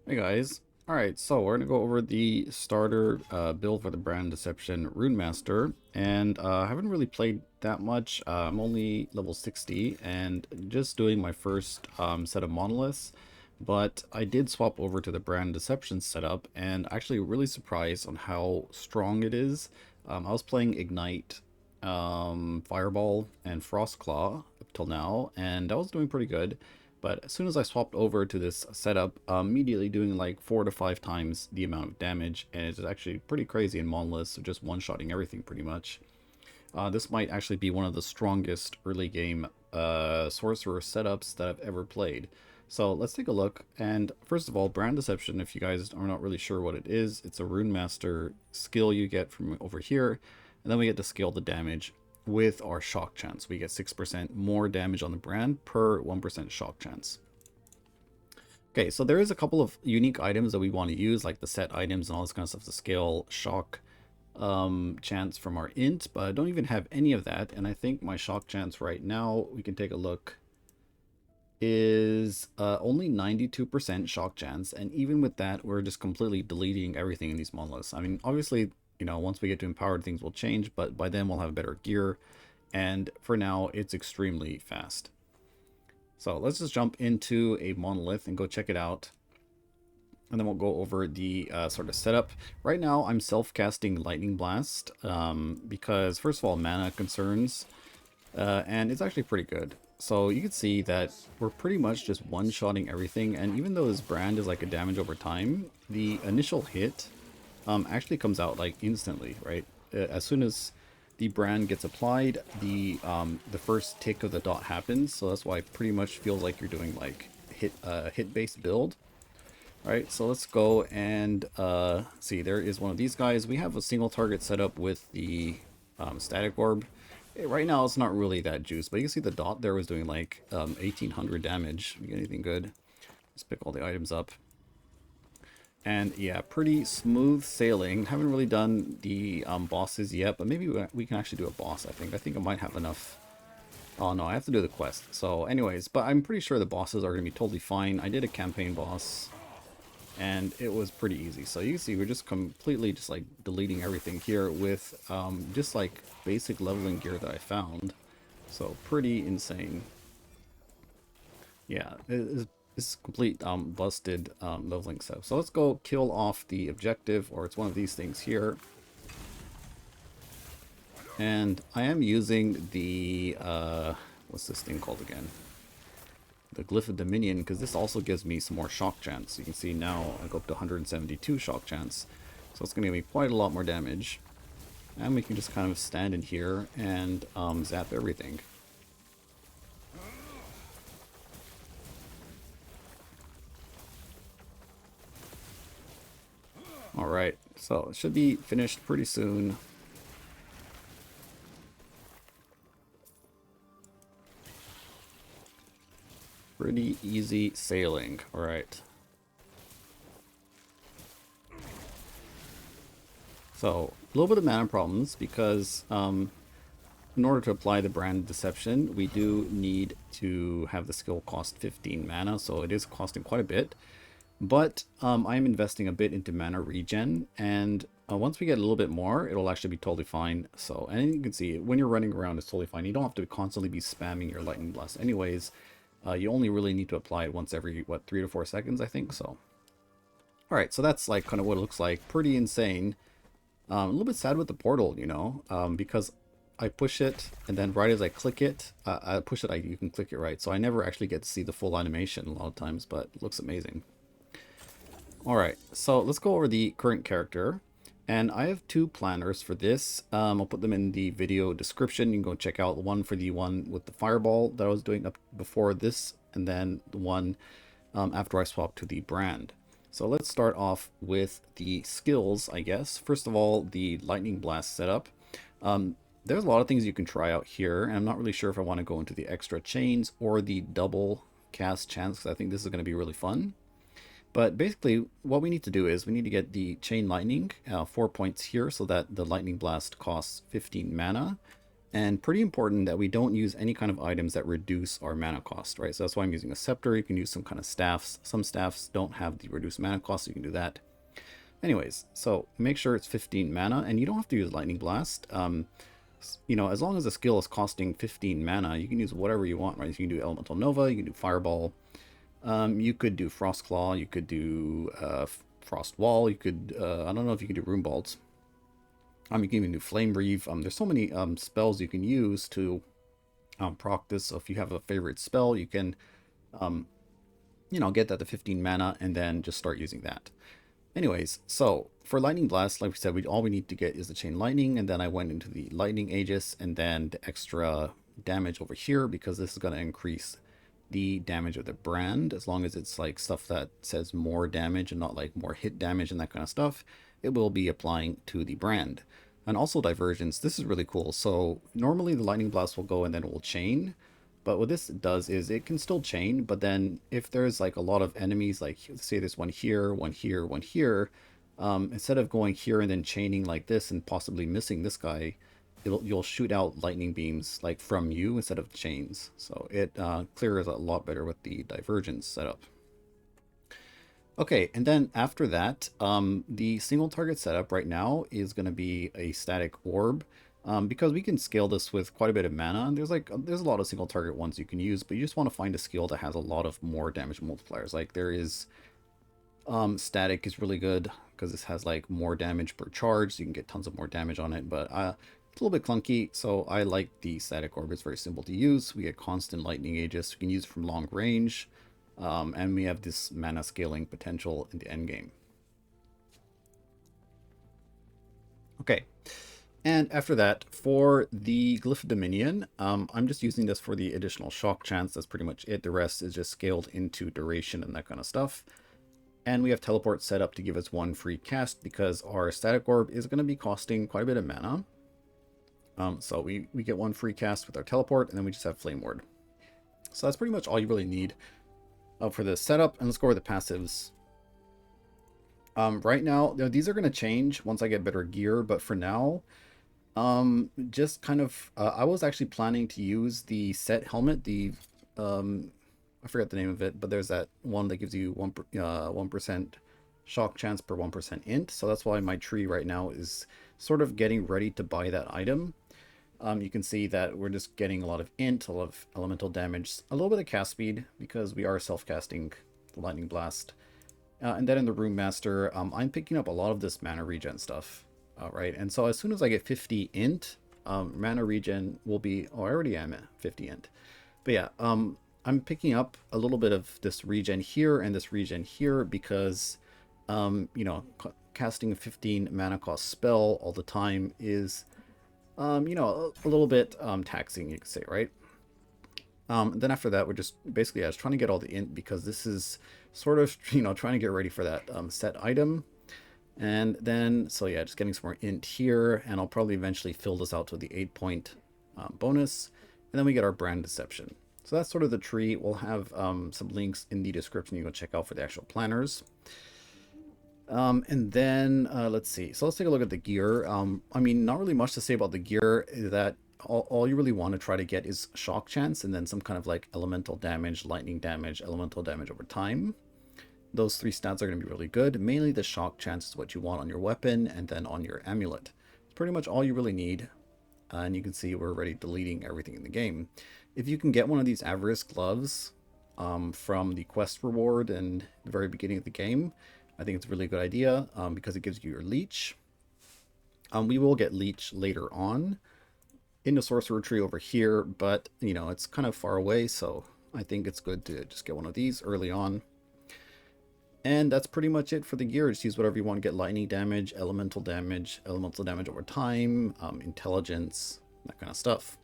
Hey guys. Alright, so we're gonna go over the starter build for the Brand Deception Runemaster, and I haven't really played that much. I'm only level 60 and just doing my first set of monoliths, but I did swap over to the Brand Deception setup and actually really surprised on how strong it is. I was playing Ignite, Fireball, and Frostclaw up till now, and I was doing pretty good. But as soon as I swapped over to this setup, I'm immediately doing like 4 to 5 times the amount of damage, and it's actually pretty crazy in Monolith, so just one-shotting everything pretty much. This might actually be one of the strongest early game sorcerer setups that I've ever played. So let's take a look. And first of all, Brand Deception, if you guys are not really sure what it is, it's a Runemaster skill you get from over here, and then we get to scale the damage with our shock chance. We get 6% more damage on the brand per 1% shock chance. Okay, so there is a couple of unique items that we want to use, like the set items and all this kind of stuff to scale shock chance from our int, but I don't even have any of that. And I think my shock chance right now, we can take a look, is only 92% shock chance. And even with that, we're just completely deleting everything in these monoliths. I mean, obviously, you know, once we get to empowered, things will change, but by then we'll have better gear. And for now, it's extremely fast. So let's just jump into a monolith and go check it out. And then we'll go over the sort of setup. Right now, I'm self-casting Lightning Blast because, first of all, mana concerns. And it's actually pretty good. So you can see that we're pretty much just one-shotting everything. And even though this brand is like a damage over time, the initial hit actually comes out like instantly, right? As soon as the brand gets applied, the first tick of the dot happens. So that's why it pretty much feels like you're doing like hit-based build. All right, so let's go and see. There is one of these guys. We have a single target set up with the static orb. Right now, it's not really that juice, but you can see the dot there was doing like 1800 damage. We get anything good? Let's pick all the items up. And yeah, pretty smooth sailing. Haven't really done the bosses yet, but maybe we can actually do a boss, I think. I think I might have enough. Oh no, I have to do the quest. So anyways, but I'm pretty sure the bosses are going to be totally fine. I did a campaign boss, and it was pretty easy. So you can see we're just completely just like deleting everything here with just like basic leveling gear that I found. So pretty insane. Yeah, it's complete busted leveling stuff. So let's go kill off the objective, or it's one of these things here. And I am using the what's this thing called again? The Glyph of Dominion, because this also gives me some more shock chance. You can see now I go up to 172 shock chance. So it's going to give me quite a lot more damage. And we can just kind of stand in here and zap everything. Alright, so it should be finished pretty soon. Pretty easy sailing. Alright. So, a little bit of mana problems because in order to apply the brand deception, we do need to have the skill cost 15 mana, so it is costing quite a bit. But I'm investing a bit into mana regen, and once we get a little bit more, it'll actually be totally fine. So, and you can see when you're running around, it's totally fine. You don't have to constantly be spamming your lightning blast anyways. You only really need to apply it once every, what, 3 to 4 seconds, I think. So, all right, so that's like kind of what it looks like. Pretty insane. A little bit sad with the portal, you know, because I push it, and then right as I click it, I push it, you can click it right. So I never actually get to see the full animation a lot of times, but it looks amazing. Alright, so let's go over the current character. And I have two planners for this. I'll put them in the video description. You can go check out one for the one with the fireball that I was doing up before this, and then the one after I swapped to the brand. So let's start off with the skills, I guess. First of all, the lightning blast setup. There's a lot of things you can try out here, and I'm not really sure if I want to go into the extra chains or the double cast chance, because I think this is going to be really fun. But basically, what we need to do is we need to get the chain lightning, 4 points here, so that the lightning blast costs 15 mana. And pretty important that we don't use any kind of items that reduce our mana cost, right? So that's why I'm using a scepter. You can use some kind of staffs. Some staffs don't have the reduced mana cost, so you can do that. Anyways, so make sure it's 15 mana, and you don't have to use Lightning Blast. You know, as long as the skill is costing 15 mana, you can use whatever you want, right? You can do Elemental Nova, you can do Fireball, you could do Frost Claw, you could do Frost Wall, you could, I don't know if you could do Rune Bolts. You can even do Flame Breathe. There's so many spells you can use to proc this. So if you have a favorite spell, you can, you know, get that to 15 mana and then just start using that. Anyways, so for Lightning Blast, like we said, all we need to get is the Chain Lightning, and then I went into the Lightning Aegis, and then the extra damage over here, because this is going to increase the damage of the brand, as long as it's like stuff that says more damage and not like more hit damage and that kind of stuff, it will be applying to the brand. And also Divergence, this is really cool. So normally the Lightning Blast will go and then it will chain, but what this does is it can still chain, but then if there's like a lot of enemies, like say there's one here, one here, one here, instead of going here and then chaining like this and possibly missing this guy, you'll shoot out lightning beams like from you instead of chains. So it clears a lot better with the Divergence setup. Okay, and then after that, the single target setup right now is going to be a static orb. Because we can scale this with quite a bit of mana, and there's a lot of single target ones you can use, but you just want to find a skill that has a lot of more damage multipliers. Like there is static is really good because this has like more damage per charge, so you can get tons of more damage on it, but it's a little bit clunky, so I like the static orb. It's very simple to use. We get constant lightning aegis, we can use it from long range, and we have this mana scaling potential in the end game. Okay. And after that, for the Glyph of Dominion, I'm just using this for the additional shock chance. That's pretty much it. The rest is just scaled into duration and that kind of stuff. And we have teleport set up to give us one free cast because our static orb is going to be costing quite a bit of mana. So we get one free cast with our teleport, and then we just have Flame Ward. So that's pretty much all you really need for the setup. And let's go over the passives. Right now, these are going to change once I get better gear, but for now, just kind of, I was actually planning to use the set helmet, I forget the name of it, but there's that one that gives you 1% shock chance per 1% int. So that's why my tree right now is sort of getting ready to buy that item. You can see that we're just getting a lot of int, a lot of elemental damage, a little bit of cast speed because we are self-casting the Lightning Blast. And then in the Runemaster, I'm picking up a lot of this mana regen stuff. Right, and so as soon as I get 50 int, mana regen will be, oh, I already am at 50 int. But yeah, I'm picking up a little bit of this regen here and this regen here because, you know, casting a 15 mana cost spell all the time is, you know, a little bit taxing, you could say, right? Then after that, we're just basically, I was trying to get all the int because this is sort of, you know, trying to get ready for that set item. And then, so yeah, just getting some more int here, and I'll probably eventually fill this out to the 8-point bonus, and then we get our brand deception. So that's sort of the tree. We'll have some links in the description you can check out for the actual planners. And then, let's see. So let's take a look at the gear. I mean, not really much to say about the gear, is that all you really want to try to get is shock chance, and then some kind of like elemental damage, lightning damage, elemental damage over time. Those three stats are going to be really good. Mainly the shock chance is what you want on your weapon and then on your amulet. It's pretty much all you really need. And you can see we're already deleting everything in the game. If you can get one of these Avarice gloves from the quest reward and the very beginning of the game, I think it's a really good idea because it gives you your leech. We will get leech later on in the sorcerer tree over here, but you know, it's kind of far away, so I think it's good to just get one of these early on. And that's pretty much it for the gear. Just use whatever you want to get: lightning damage, elemental damage over time, intelligence, that kind of stuff.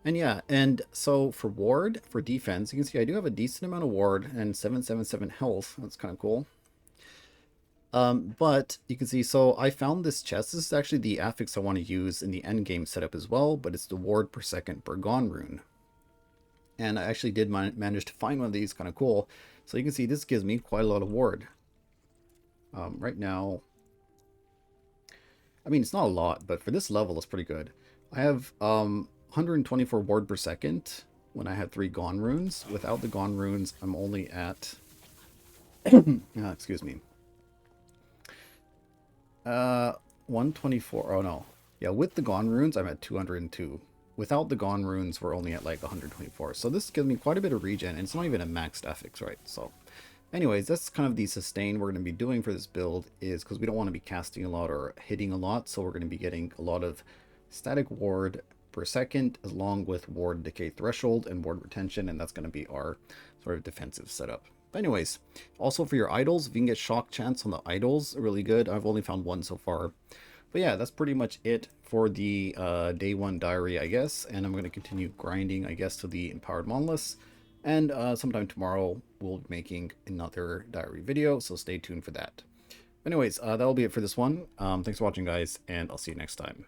And yeah, and so for ward, for defense, you can see I do have a decent amount of ward and 777 health. That's kind of cool. But you can see, so I found this chest. This is actually the affix I want to use in the endgame setup as well, but it's the ward per second Burgon rune. And I actually did manage to find one of these, kind of cool. So you can see this gives me quite a lot of ward. Right now, I mean, it's not a lot, but for this level, it's pretty good. I have 124 ward per second when I had 3 Gone runes. Without the Gone runes, I'm only at excuse me. 124. Oh no. Yeah, with the Gone runes, I'm at 202. Without the Gone runes, we're only at like 124. So this gives me quite a bit of regen, and it's not even a maxed affix, right? So anyways, that's kind of the sustain we're going to be doing for this build, is because we don't want to be casting a lot or hitting a lot, so we're going to be getting a lot of static ward per second, along with ward decay threshold and ward retention, and that's going to be our sort of defensive setup. But anyways, also for your idols, if you can get shock chance on the idols, really good. I've only found one so far. But yeah, that's pretty much it for the day 1 diary, I guess. And I'm going to continue grinding, I guess, to the empowered monoliths. And sometime tomorrow, we'll be making another diary video, so stay tuned for that. Anyways, that'll be it for this one. Thanks for watching, guys, and I'll see you next time.